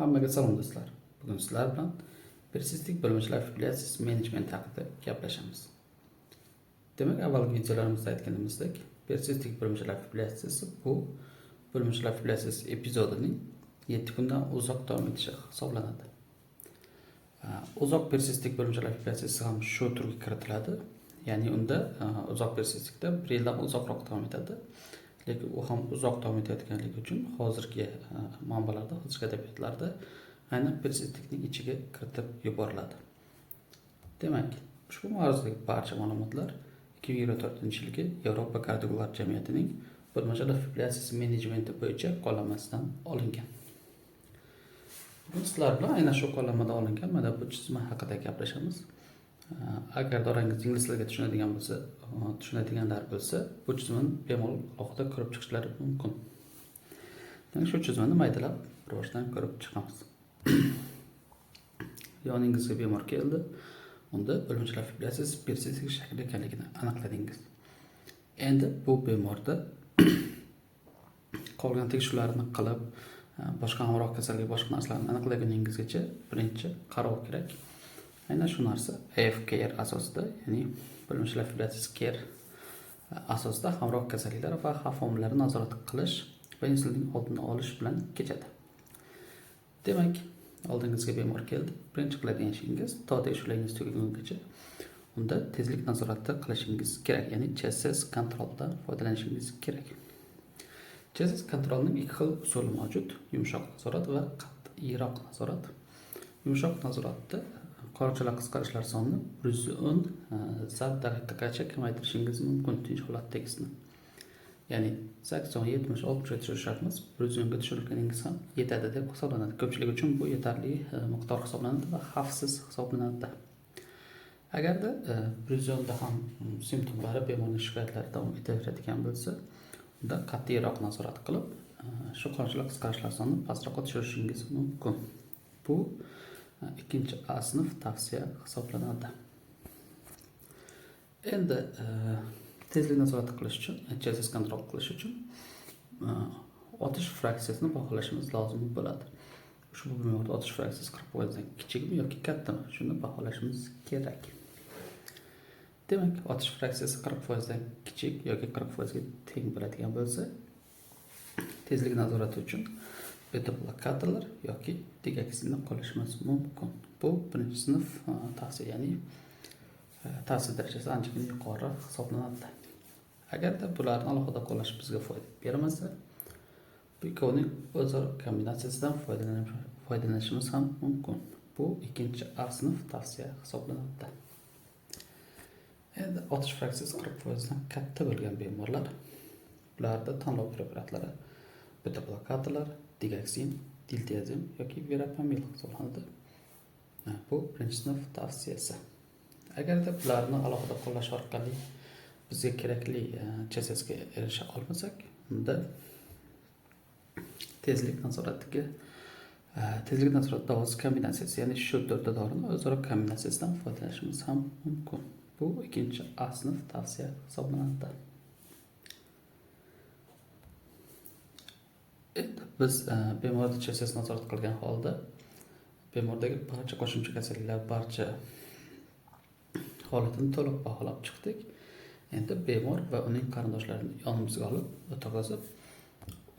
Hammaga salom do'stlar. Bugun sizlar bilan persistlik bo'lmishlar fibrillyatsiyasi menejmenti haqida gaplashamiz. Demak, avvalgi videolarimizda aytganimizdek, persistlik bo'lmishlar fibrillyatsiyasi bu bo'lmishlar fibrillyatsiyasi epizodining 7 kundan uzoq davom etishi hisoblanadi. Uzoq persistlik bo'lmishlar fibrillyatsiyasi ham shu turga kiritiladi. Ya'ni unda uzoq persistlikda 1 yildan uzoqroq davom etadi. Lekin u ham uzoq davom etayotganligi uchun hozirgi manbalarda, hozirgi adabiyotlarda aynan persistlikning ichiga kiritib yuboriladi. Demak, ushbu mavzudagi barcha ma'lumotlar 2024-yilgi Yevropa kardiologlar jamiyatining bo'lmishlar fibrillyatsiyasi menejmenti bo'yicha qo'llanmasidan olingan. Bugun sizlar bilan aynan shu qo'llanmadan olingan mana bu chizma haqida gaplashamiz. Agar dorangiz ingliz tiliga tushunadiganlar bo'lsa, bu chizmani bemalol alohida ko'rib chiqishlari mumkin. Demak, shu chizmani maydalab rivojdan ko'rib chiqamiz. Yoningizga bemor keldi. Unda bo'lmishlar fibrillyatsiyasi persistlik shaklida ekanligini aniqladingiz. Endi bu bemorda qolgan tekshiruvlarni qilib, boshqa hamroh kasallik, boshqa narsalarni aniqlaguningizgacha birinchi qaror kerak. Aynan shu narsa AFKR asosida, ya'ni bo'lmishlar fibrillyatsiyasi care asosida hamroh kasalliklar va xavf omillari nazorat qilish va insulinning oldini olish bilan kechadi. Demak, oldingizga bemor keldi. Birinchi qiladigan ishingiz to tekshiruvlaringiz tugagungacha unda tezlik nazorati qilishingiz kerak, ya'ni CSS kontroldan foydalanishingiz kerak. CSS kontrolning ikki xil usuli mavjud: yumshoq nazorat va qat'iyroq nazorat. Yumshoq nazoratda qorachalar qisqarishlar sonini 110 zarb daqiqagacha kamaytirishingiz mumkin tinch holatdagisini. Ya'ni 80, 70, 60 ga tushirish shart emas, 110 ga tushirganingiz ham yetadi deb hisoblanadi. Ko'pchilik uchun bu yetarli miqdor hisoblanadi va xavfsiz hisoblanadi. Agarda 110 da ham simptomlari, bemorning shikoyatlari davom etaveradigan bo'lsa, unda qat'iyroq nazorat qilib, shu qorachalar qisqarishlar sonini pastroqqa tushirishingiz mumkin. Bu ikkinchi A sinf tavsiya hisoblanadi. Endi tezlik nazorati qilish uchun, CSS kontrol qilish uchun otish fraksiyasini baholashimiz lozim bo'ladi. Ushbu bemorda otish fraksiyasi 40% dan kichikmi yoki kattami, shuni baholashimiz kerak. Demak, otish fraksiyasi 40% dan kichik yoki 40% ga teng bo'ladigan bo'lsa, tezlik nazorati uchun beta blokatorlar yoki digaksinni qo'llashimiz mumkin. Bu birinchi sinf tavsiya, ya'ni ta'sir darajasi anchagina yuqori hisoblanadi. Agarda bularni alohida qo'llash bizga foyda bermasa, bu ikkovining o'zaro kombinatsiyasidan foydalanishimiz ham mumkin. Bu ikkinchi A sinf tavsiya hisoblanadi. Endi otish fraksiyasi 40% dan katta bo'lgan bemorlar, ularda tanlov preparatlari beta blokatorlar, digaksin, diltiazem yoki verapamil hisoblanadi. Bu birinchi sinf tavsiyasi. Agarda bularni alohida qo'llash orqali bizga kerakli CSS ga erisha olmasak, unda tezlik nazorati davosi kombinatsiyasi, ya'ni shu to'rtta dorini o'zaro kombinatsiyasidan foydalanishimiz ham mumkin. Bu ikkinchi A sinf tavsiya hisoblanadi. Biz bemorda CSS nazorat qilgan holda bemordagi barcha qo'shimcha kasalliklar, barcha holatini to'liq baholab chiqdik. Endi bemor va uning qarindoshlarini yonimizga olib o'tkazib,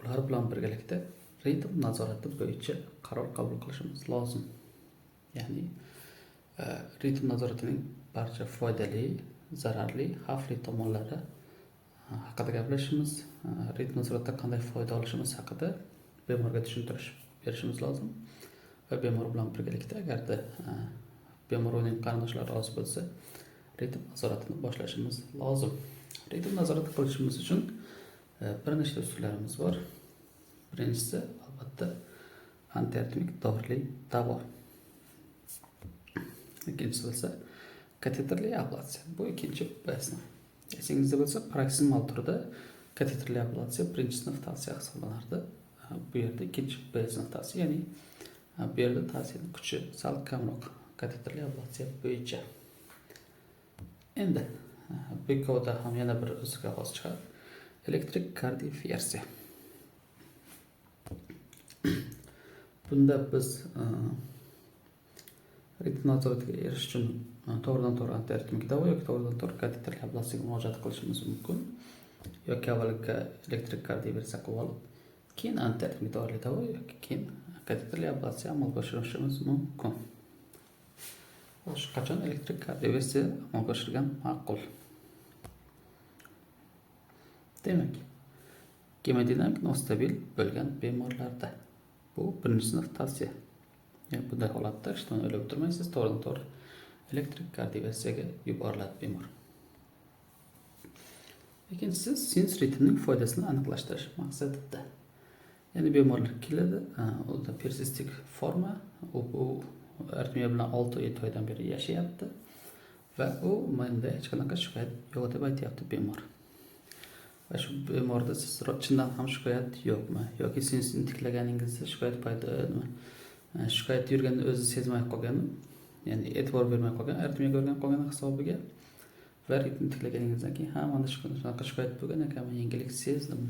ular bilan birgalikda ritm nazorati bo'yicha qaror qabul qilishimiz lozim. Ya'ni ritm nazoratining barcha foydali, zararli, xavfli tomonlari haqida gaplashamiz. Ritm nazoratda qanday foyda olishimiz haqida bemorga tushuntirish berishimiz lozim. Va bemor bilan birgalikda agarda bemor uning qarindoshlari rozi bo'lsa, ritm nazoratini boshlashimiz lozim. Ritm nazorati qilishimiz uchun bir nechta usullarimiz bor. Birinchisi albatta antiaritmik dorilik davo. Ikkinchisi bo'lsa kateterli ablatsiya. Bu ikkinchi basni. Esingizda bo'lsa, paroksimal turda kateterli ablatsiya birinchi sinf tavsiya hisoblanardi. Bu yerda ikkinchi B sinf tavsiya, ya'ni bu yerda tavsiyaning kuchi sal kamroq kateterli ablatsiya bo'yicha. Endi bu ikkovida ham yana bir o'ziga xos chiqadi: elektrik kardioversiya. Bunda biz ritm nazoratiga erishish uchun to'g'ridan to'g'ri antiaritmik davo yoki to'g'ridan to'g'ri kateterli ablasiyaga murojaat qilishimiz mumkin. Yoki avvaliga elektrik kardioversiya qilib olib, keyin antiaritmik dvorli davo yoki keyin kateterli ablasiya amalga oshirishimiz mumkin. Xo'sh, qachon elektrik kardioversiya amalga oshirgan ma'qul? Demak, gemodinamik nostabil bo'lgan bemorlarda bu birinchi sinf tavsiya. Yani bunday holatda ishdan o'ylab o'tirmaysiz, to'g'ridan to'g'ri elektrik kardioversiyaga yuboriladi bemor. Ikkinchisi, sinus ritmning foydasini aniqlashtirish maqsadida. Ya'ni bemorlar keladi, unda persistik forma, u aritmiya bilan 6-7 oydan beri yashayapti va u menda hech qanaqa shikoyat yo'q deb aytyapti bemor. Va shu bemorda siz chindan ham shikoyat yo'qmi yoki sinusni tiklaganingizda shikoyat paydomi? Shikoyat yurganini o'zi sezmay qolganmi? Ya'ni e'tibor bermay qolgan, aritmiyaga o'rganib qolgan hisobiga va ritmni tiklaganingizdan keyin ha mana shunaqa shikoyat bo'lgan ekan, men yangilik sezdim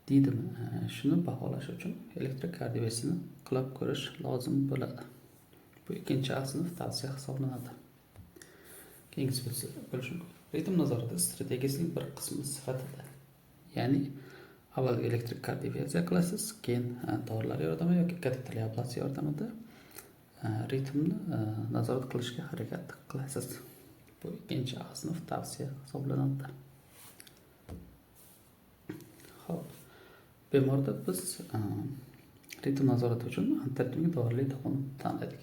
deydimi? Shuni baholash uchun elektrik kardioversiyani qilib ko'rish lozim bo'ladi. Bu ikkinchi sinf tavsiya hisoblanadi. Keyingisi bo'lishi mumkin. Ritm nazorati strategiyasining bir qismi sifatida. Ya'ni avval elektrik kardioversiya qilasiz, keyin dorilar yordamida yoki kateterli ablasiya yordamida ritmni nazorat qilishga harakat qilasiz. Bu ikkinchi sinf tavsiya hisoblanadi. Xo'p, bemorda biz ritm nazorati uchun antiaritmik dorili davoni tanladik.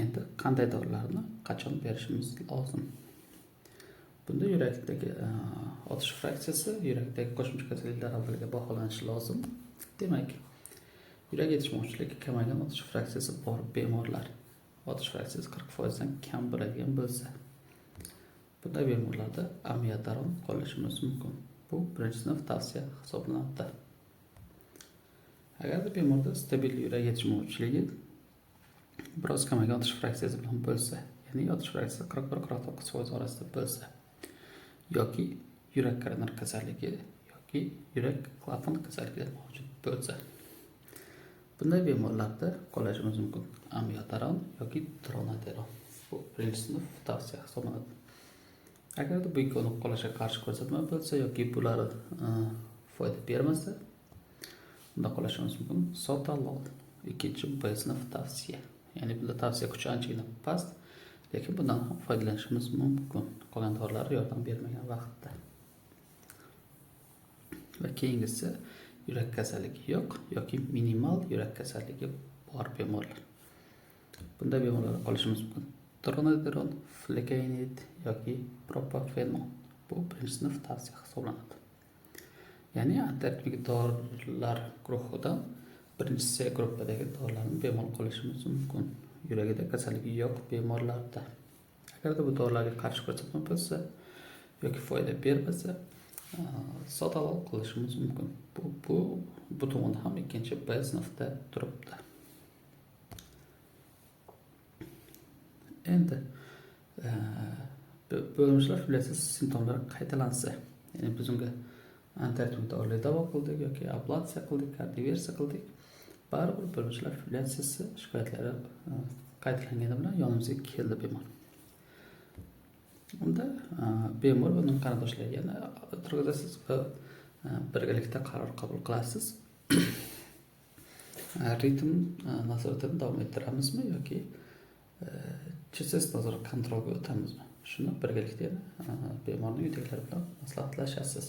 Endi qanday dorilarni qachon berishimiz lozim? Bunda yurakdagi otish fraksiyasi, yurakdagi qo'shimcha kasalliklar avvaliga baholanishi lozim. Demak, yurak yetishmovchiligi kamaygan otish fraksiyasi bor bemorlar, otish fraksiyasi 40% dan kam bo'ladigan bo'lsa, bunday bemorlarda amiodaron qo'llashimiz mumkin. Bu birinchi sinf tavsiya hisoblanadi. Agar bemorda stabil yurak yetishmovchiligi biroz kamaygan otish fraksiyasi bilan bo'lsa, ya'ni otish fraksiyasi 41-49% orasida bo'lsa, yoki yurak koronar kasalligi yoki yurak klapan kasalligi mavjud bo'lsa, bunday bemorlarda qo'llashimiz mumkin amiodaron yoki dronedaron. Bu birinchi sinf tavsiya hisoblanadi. Agarda bu ikkovini qo'llashga qarshi ko'rsatma bo'lsa yoki bular foyda bermasa, unda qo'llashimiz mumkin sotalol, ikkinchi B sinf tavsiya. Ya'ni bunda tavsiya kuchi anchagina past, lekin bundan ham foydalanishimiz mumkin qolgan dorilar yordam bermagan vaqtda. Va keyingisi yurak kasalligi yo'q yoki minimal yurak kasalligi bor bemorlar. Bunday bemorlarga qo'llashimiz mumkin dronedaron, flecainid yoki propafenol. Bu birinchi sinf tavsiya hisoblanadi. Ya'ni antiaritmik dorilar guruhidan birinchi C gruppadagi dorilarni bemor qo'llashimiz mumkin yuragida kasalligi yo'q bemorlarda. Agarda bu dorilarga qarshi ko'rsatma bo'lsa yoki foyda bermasa, sotalol qilishimiz mumkin. Bu tomonda ham ikkinchi B sinfda turibdi. Endi bo'limshilar fibrillyatsiyasi simptomlari qaytalansa, ya'ni biz unga antiaritmik dorili davo qildik yoki ablasiya qildik, kardioversiya qildik, baribir bo'limshilar fibrillyatsiyasi shikoyatlari qaytalangani bilan yonimizga keldi bemor. Unda bemor va uning qarindoshlari yana o'tirg'izasiz va birgalikda qaror qabul qilasiz. Ritm nazoratini davom ettiramizmi yoki chesis nazorat kontrolga o'tamizmi? Shuni birgalikda bemorning uydagilar bilan maslahatlashasiz.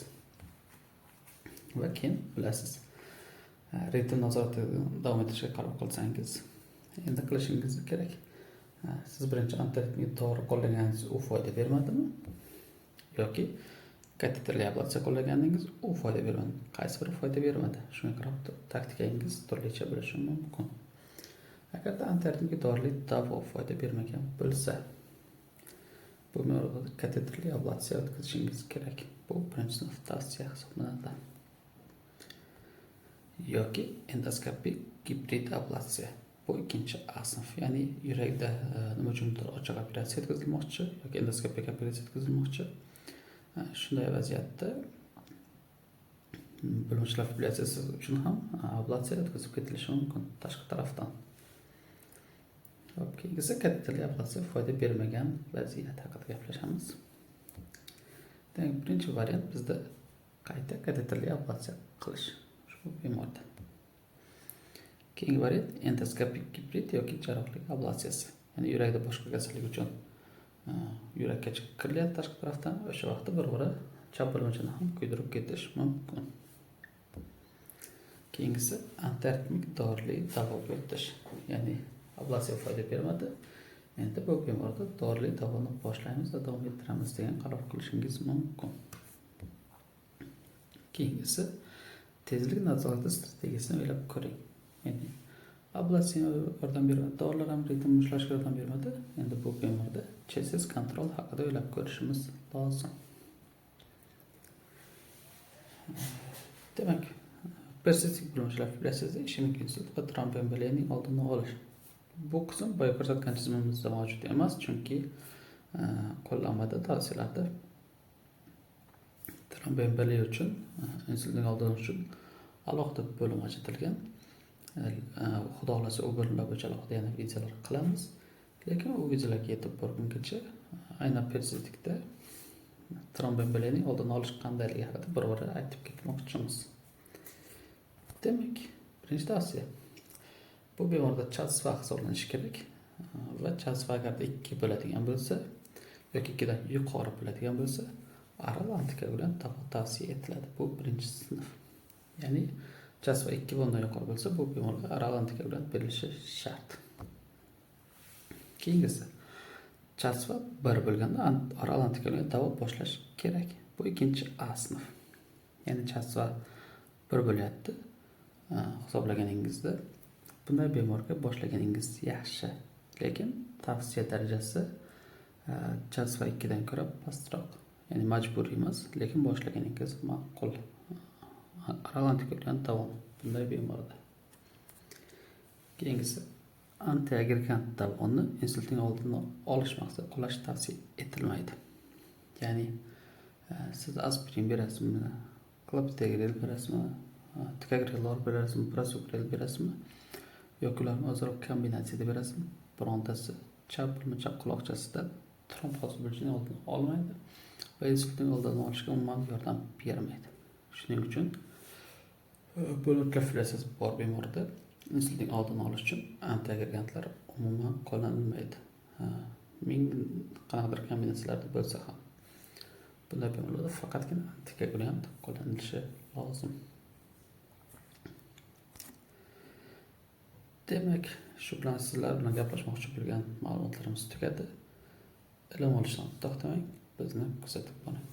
Va keyin bilasiz. Ritm nazoratini davom ettirishga qaror qilsangiz, endi qilishingiz kerak. Siz birinchi antiaritmik dori qo'llaganingiz u foyda bermadimi? Yoki kateterli ablasiya qo'llaganingiz u foyda bermadi. Qaysi biri foyda bermadi? Shunga qarab taktikangiz turlicha bo'lishi mumkin. Agarda antiaritmik dorili davo foyda bermagan bo'lsa, bu bemorda kateterli ablasiya o'tkazishingiz kerak. Bu birinchi sinf tavsiya hisoblanadi. Yoki endoskopik gibrid ablasiya. Bu ikkinchi A sinf, ya'ni yurakda nima uchundir ochiq operatsiya o'tkazilmoqchi yoki endoskopik operatsiya o'tkazilmoqchi. Shunday vaziyatda Bo'lmachilar fibrillyatsiyasi uchun ham ablatsiya o'tkazib ketilishi mumkin tashqi tarafdan. Keyingisi kateterli ablatsiya foyda bermagan vaziyat haqida gaplashamiz. Demak, birinchi variant bizda qayta kateterli ablatsiya qilish ushbu bemorda. Keyingi variant endoskopik gibrid yoki jarrohlik ablatsiyasi. Ya'ni yurakda boshqa kasallik uchun yurakka chiqib kirilyapti tashqi tarafdan, o'sha vaqtda bir-biri chap bo'lmachani ham kuydirib ketish mumkin. Keyingisi antiaritmik dorli davo beritish. Ya'ni ablatsiya foyda bermadi. Endi bu bemorda dorli davoni boshlaymiz va davom ettiramiz degan qaror qilishingiz mumkin. Keyingisi tezlik nazorati strategiyasini o'ylab ko'ring. Ya'ni ablatsiya yordam bermadi, dorilar ham ritmni ushlashga yordam bermadi. Endi bu bemorda cheksiz kontrol haqida o'ylab ko'rishimiz lozim. Demak, persistik bo'lmachilar fibrillyatsiyasida ishemik insult va tromboemboliyaning oldini olish. Bu qism boya ko'rsatgan tizimimizda mavjud emas, chunki qo'llanmada tavsiyalarda tromboemboliya uchun insultning oldini olish uchun alohida bo'lim ajratilgan. Xudo xolasa u bo'limlar bo'yicha alohida yana videolar qilamiz. Lekin u videolarga yetib borgungacha aynan persistikda tromboemboliyaning oldini olish qandayligi haqida bir-bir aytib ketmoqchimiz. Demak, birinchi tavsiya. Bu bemorda chasva hisoblanishi kerak va chasva agarda 2 bo'ladigan bo'lsa yoki 2 dan yuqori bo'ladigan bo'lsa, oral antikoagulant davo tavsiya etiladi. Bu birinchi sinf. Ya'ni chasva 2 bundan yuqori bo'lsa, bu bemorga oral antikoagulant berilishi shart. Keyingisi chasva 1 bo'lganda oral antikoagulant davo boshlash kerak. Bu ikkinchi A sinf. Ya'ni chasva 1 bo'lyapti. Hisoblaganingizda bunday bemorga boshlaganingiz yaxshi, lekin tavsiya darajasi chasva 2 dan ko'ra pastroq. Ya'ni majburiy emas, lekin boshlaganingiz ma'qul. Oral antikoagulant davomi bunday bemorda. Keyingisi antiagregant davoni insultning oldini olish maqsadida qo'llash tavsiya etilmaydi. Ya'ni siz aspirin berasizmi, klopidogrel berasizmi, ticagrelor berasizmi, prasugrel berasizmi yoki ularni o'zaro kombinatsiyada berasizmi? Birontasi chap bo'lmacha quloqchasida tromb hosil bo'lishining oldini olmaydi va insultning oldini olishga umuman yordam bermaydi. Shuning uchun bo'lmachilar fibrillyatsiyasi bor bemorda insultning oldini olish uchun antiagregantlar umuman qo'llanilmaydi. Ming qanaqadir kombinatsiyalarda bo'lsa ham bunday bemorlarda faqatgina antikoagulant qo'llanilishi lozim. Demak, shu bilan sizlar bilan gaplashmoqchi bo'lgan ma'lumotlarimiz tugadi. Ilm olishdan to'xtamang, bizni kuzatib boring.